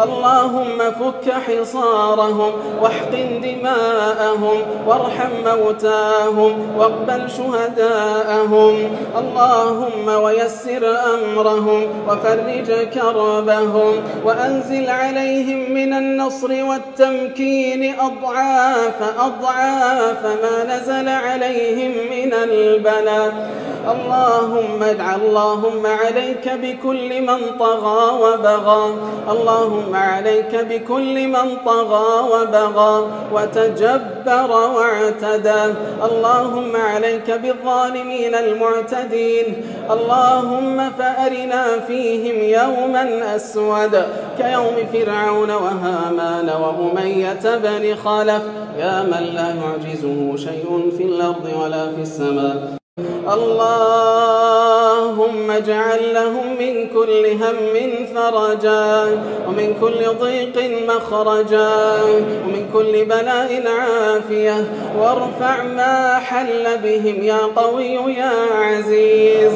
اللهم فك حصارهم واحقن دماءهم وارحم موتاهم واقبل شهداءهم. اللهم ويسر أمرهم وفرج كربهم وأنزل عليهم من النصر والتمكين أضعاف ما نزل عليهم من البلاء. اللهم عليك بكل من طغى وبغى. اللهم عليك بكل من طغى وبغى وتجبر واعتدى. اللهم عليك بالظالمين المعتدين. اللهم فأرنا فيهم يوما أسود كيوم فرعون وهامان وأمية بن خلف، يا من لا يعجزه شيء في الأرض ولا في السماء. اللهم اجعل لهم من كل هم فرجا ومن كل ضيق مخرجا ومن كل بلاء عافية، وارفع ما حل بهم يا قوي يا عزيز.